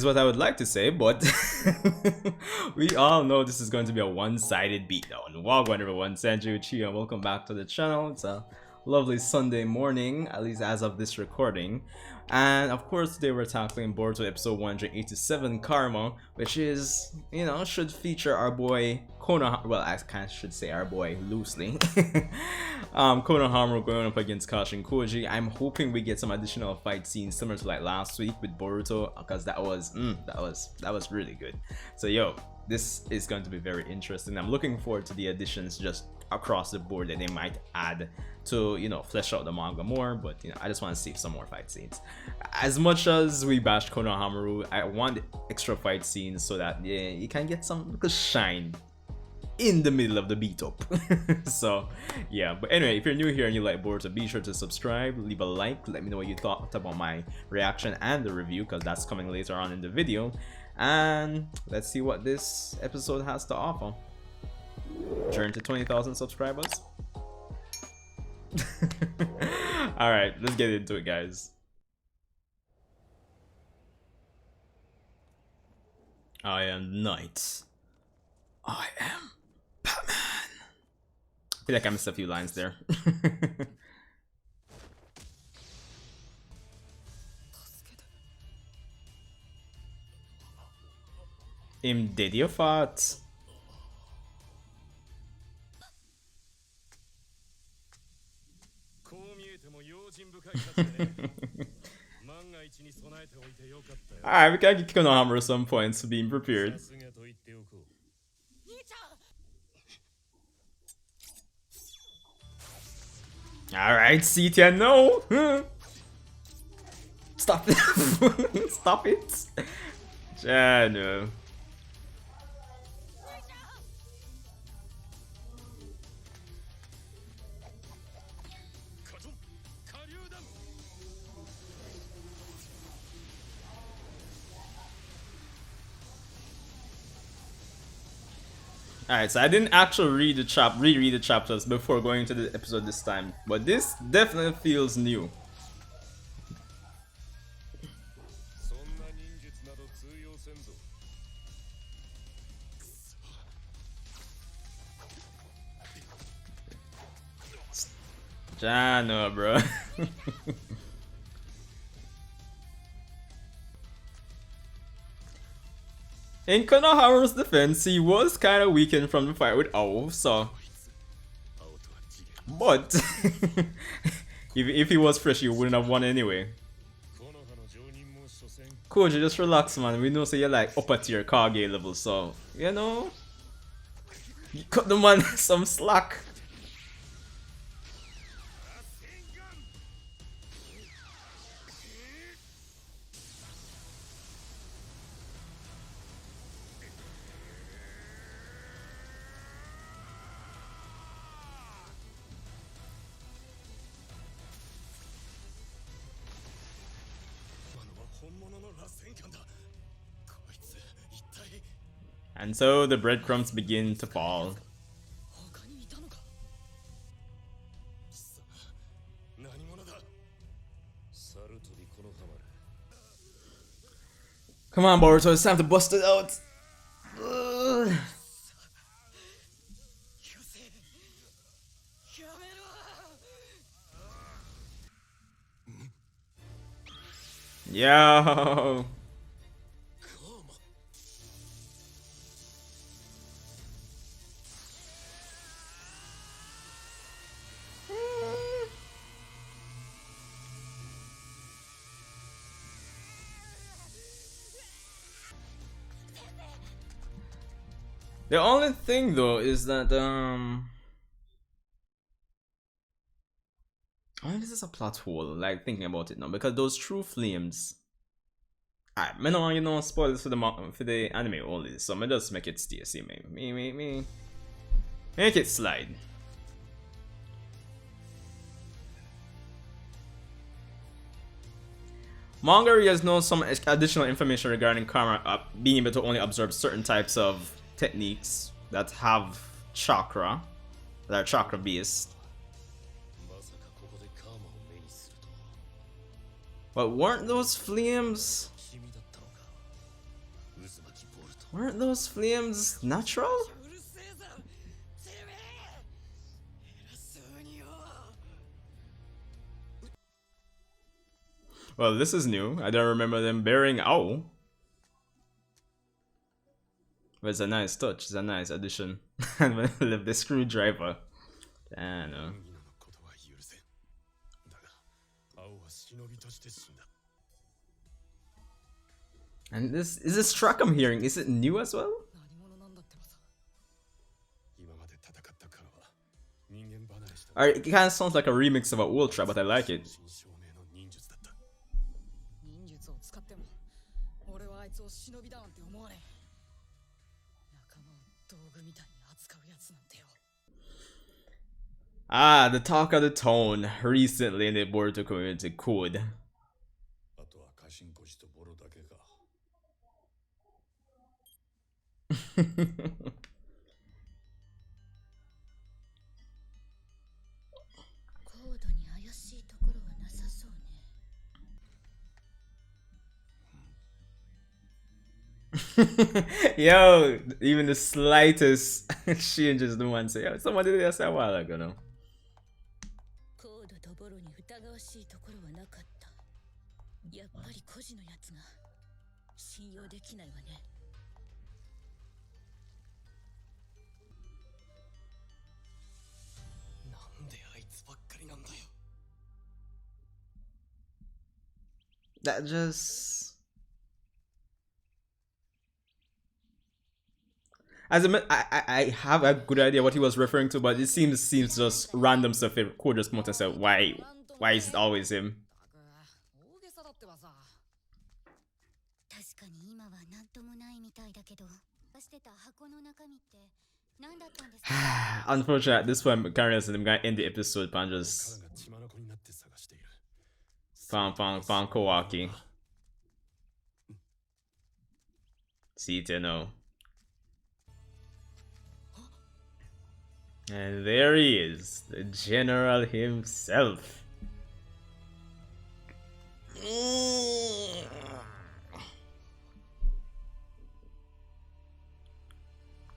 is what I would like to say, but we all know this is going to be a one-sided beatdown. Welcome everyone, Sanjae Uchiha, and welcome back to the channel. It's a lovely Sunday morning, at least as of this recording. And of course today we're tackling Boruto episode 187 Karma, which is, you know, should feature our boy Konohamaru. Well, I kind of should say our boy loosely. Konohamaru going up against Kashin Koji. I'm hoping we get some additional fight scenes similar to like last week with Boruto, because that was really good. So yo, this is going to be very interesting. I'm looking forward to the additions just across the board that they might add to, you know, flesh out the manga more. But you know, I just want to see some more fight scenes. As much as we bash Konohamaru, I want extra fight scenes so that yeah, you can get some little shine in the middle of the beat up. So yeah, but anyway, if you're new here and you like Boruto, be sure to subscribe, leave a like, let me know what you thought about my reaction and the review, because that's coming later on in the video. And let's see what this episode has to offer. Journey to 20,000 subscribers. Alright, let's get into it, guys. I am Knight. I am Batman. I feel like I missed a few lines there. Him did your fart. Alright, we can get Konohamaru some points for being prepared. Alright, C10, no! Stop it! Stop it! Yeah, no. Alright, so I didn't actually reread the chapters before going to the episode this time, but this definitely feels new. Jano, bro. In Konohamaru's defense, he was kind of weakened from the fight with Owl, so... But... if he was fresh, he wouldn't have won anyway. Koji, just relax, man. We know so you're like upper tier Kage level, so... You know... You cut the man some slack. And so the breadcrumbs begin to fall. Come on, Boruto, it's time to bust it out. Ugh. Yo. The only thing though is that I mean, this is a plot hole, like thinking about it now, because those true flames. Alright, me know you know spoil this for the anime only, so me just make it stay. See me make it slide. Manga has known some additional information regarding Karma being able to only absorb certain types of techniques that have chakra, that are chakra based. But weren't those flames Weren't those flames natural? Well, this is new. I don't remember them bearing owl. But it's a nice touch. It's a nice addition. And when I left the screwdriver. I know. And this is this track I'm hearing. Is it new as well? Alright, it kind of sounds like a remix of an old track, but I like it. Ah, the talk of the town recently in the Boruto community code. Yo, even the slightest changes the one say, yo, someone did this a while ago, no? That just... As I have a good idea what he was referring to, but it seems just random stuff. If Code just come out and say, why is it always him? Unfortunately, at this point, currently I'm gonna end the episode and just found Kowaki. See it, you know. And there he is, the general himself.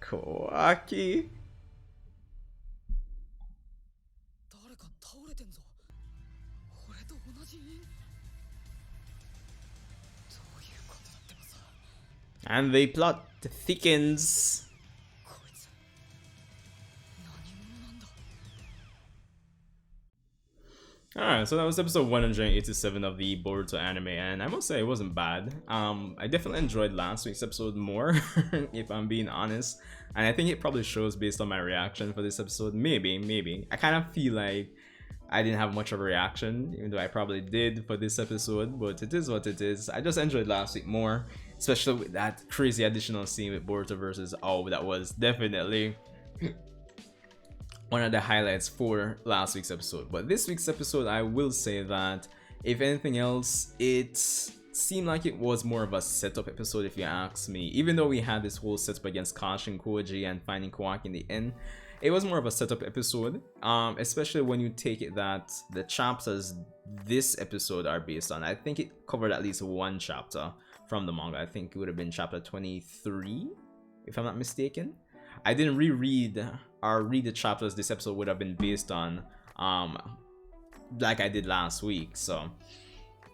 Kowaki. And the plot thickens. Alright, so that was episode 187 of the Boruto anime, and I must say it wasn't bad. I definitely enjoyed last week's episode more, if I'm being honest. And I think it probably shows based on my reaction for this episode. Maybe. I kind of feel like I didn't have much of a reaction, even though I probably did for this episode, but it is what it is. I just enjoyed last week more, especially with that crazy additional scene with Boruto versus Aoi. That was definitely one of the highlights for last week's episode. But this week's episode, I will say that if anything else, it seemed like it was more of a setup episode, if you ask me. Even though we had this whole setup against Kashin Koji and finding Kawaki in the end, it was more of a setup episode, especially when you take it that the chapters this episode are based on. I think it covered at least one chapter from the manga. I think it would have been chapter 23, if I'm not mistaken. I didn't reread or read the chapters this episode would have been based on, like I did last week. So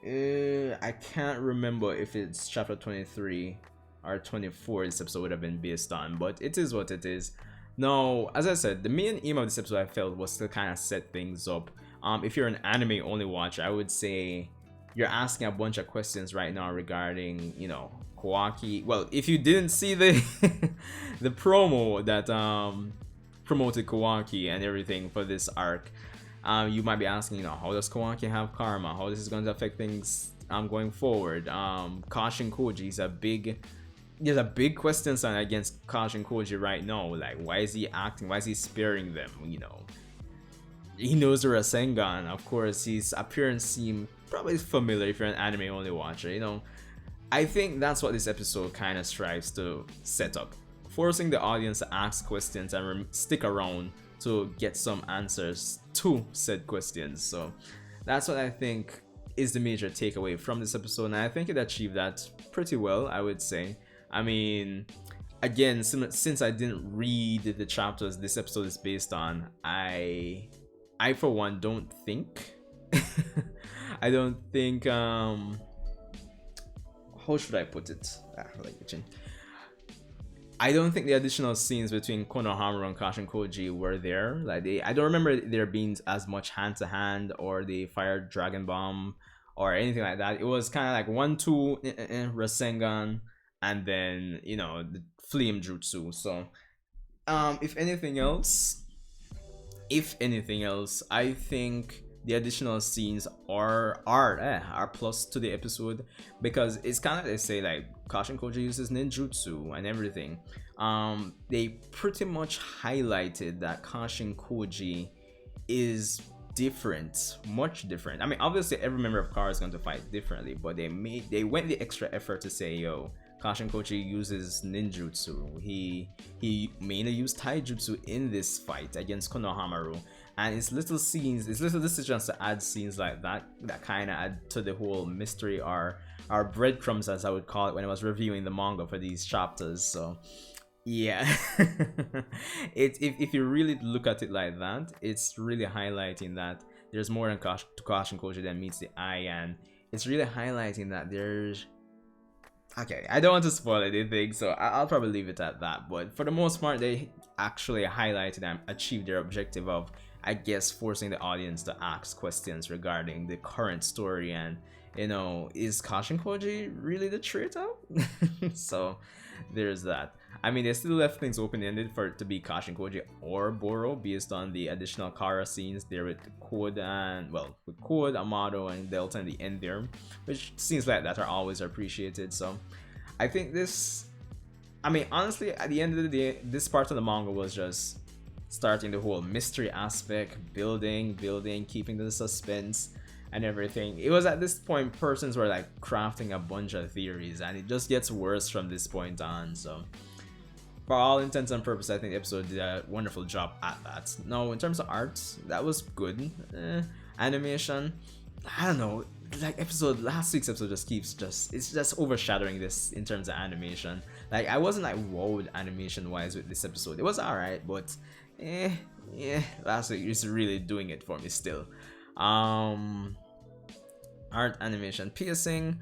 I can't remember if it's chapter 23 or 24 this episode would have been based on, but it is what it is. Now, as I said, the main aim of this episode I felt was to kind of set things up. If you're an anime only watcher, I would say you're asking a bunch of questions right now regarding, you know, Kawaki. Well, if you didn't see the the promo that promoted Kawaki and everything for this arc, you might be asking, you know, how does Kawaki have karma? How this is going to affect things going forward? Kashin Koji is there's a big question sign against Kashin Koji right now. Like, why is he acting? Why is he sparing them? You know, he knows the Rasengan. Of course, his appearance seemed probably familiar if you're an anime only watcher. You know, I think that's what this episode kind of strives to set up, forcing the audience to ask questions and stick around to get some answers to said questions. So that's what I think is the major takeaway from this episode, and I think it achieved that pretty well, I would say. I mean, again, since I didn't read the chapters this episode is based on, I for one don't think I don't think how should I put it? I don't think the additional scenes between Konohamaru and Kashin Koji were there. Like I don't remember there being as much hand to hand or the fire dragon bomb or anything like that. It was kind of like 1-2 Rasengan, and then the flame jutsu. So if anything else, I think the additional scenes are plus to the episode, because it's kind of, they say, like Kashin Koji uses ninjutsu and everything. They pretty much highlighted that Kashin Koji is different, much different. I mean, obviously every member of Kara is going to fight differently, but they went the extra effort to say, yo, Kashin Koji uses ninjutsu. He mainly used taijutsu in this fight against Konohamaru, and it's little decisions to add scenes like that kind of add to the whole mystery, or breadcrumbs, as I would call it when I was reviewing the manga for these chapters. So yeah, if you really look at it like that, it's really highlighting that there's more than Kashin Koji than meets the eye, and it's really highlighting that there's. Okay, I don't want to spoil anything, so I'll probably leave it at that. But for the most part, they actually highlighted and achieved their objective of, I guess, forcing the audience to ask questions regarding the current story and, is Kashin Koji really the traitor? So there's that. I mean, they still left things open-ended for it to be Kashin Koji or Boro based on the additional Kara scenes there with Code and, with Code, Amado, and Delta in the end there, which scenes like that are always appreciated. So I think honestly, at the end of the day, this part of the manga was just starting the whole mystery aspect, building, keeping the suspense and everything. It was at this point persons were like crafting a bunch of theories, and it just gets worse from this point on. So for all intents and purposes, I think the episode did a wonderful job at that. Now, in terms of art, that was good. Animation, I don't know. Like last week's episode it's just overshadowing this in terms of animation. Like I wasn't like wowed animation wise with this episode. It was alright, but last week is really doing it for me still. Art, animation, piercing,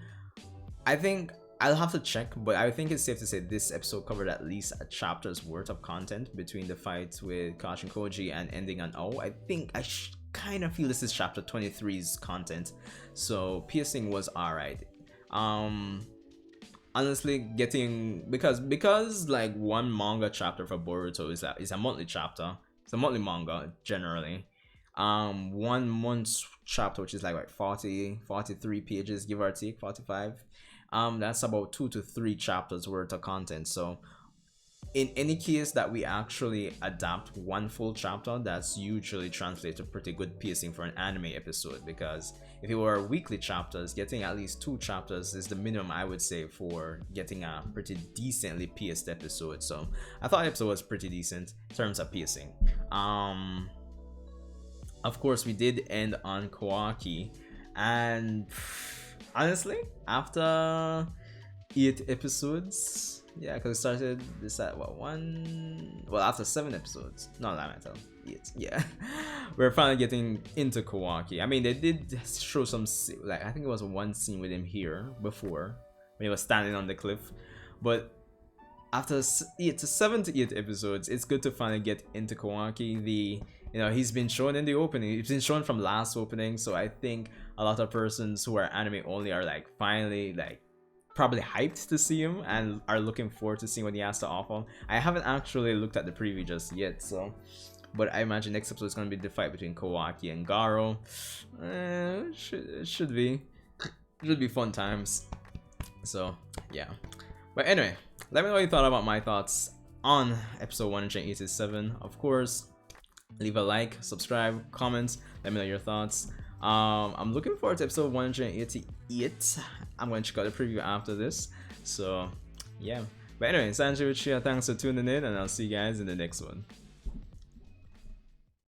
I think I'll have to check, but I think it's safe to say this episode covered at least a chapter's worth of content between the fights with Kashin Koji and ending on O. I think I kind of feel this is chapter 23's content, so piercing was alright. Honestly, because like one manga chapter for Boruto is a monthly chapter. It's a monthly manga generally. 1 month chapter, which is like 43 pages, give or take, 45. That's about 2 to 3 chapters worth of content. So in any case that we actually adapt one full chapter, that's usually translated to pretty good pacing for an anime episode, because if it were weekly chapters, getting at least 2 chapters is the minimum, I would say, for getting a pretty decently paced episode. So I thought the episode was pretty decent in terms of pacing. Of course, we did end on Kawaki, and honestly, after 8 episodes, yeah, because it started this at after 7 episodes, no, that matter, 8, yeah, we're finally getting into Kawaki. I mean, they did show some, like, I think it was one scene with him here before when he was standing on the cliff, but after 7 to 8 episodes, it's good to finally get into Kawaki. He's been shown in the opening. He's been shown from last opening, so I think a lot of persons who are anime only are like finally like probably hyped to see him and are looking forward to seeing what he has to offer. I haven't actually looked at the preview just yet, so, but I imagine next episode is going to be the fight between Kawaki and Garo. Should be fun times. So yeah, but anyway, let me know what you thought about my thoughts on episode 187. Of course, leave a like, subscribe, comment, let me know your thoughts. I'm looking forward to episode 188. I'm going to check out the preview after this. So yeah, but anyway, Sanjae Uchiha, thanks for tuning in, and I'll see you guys in the next one.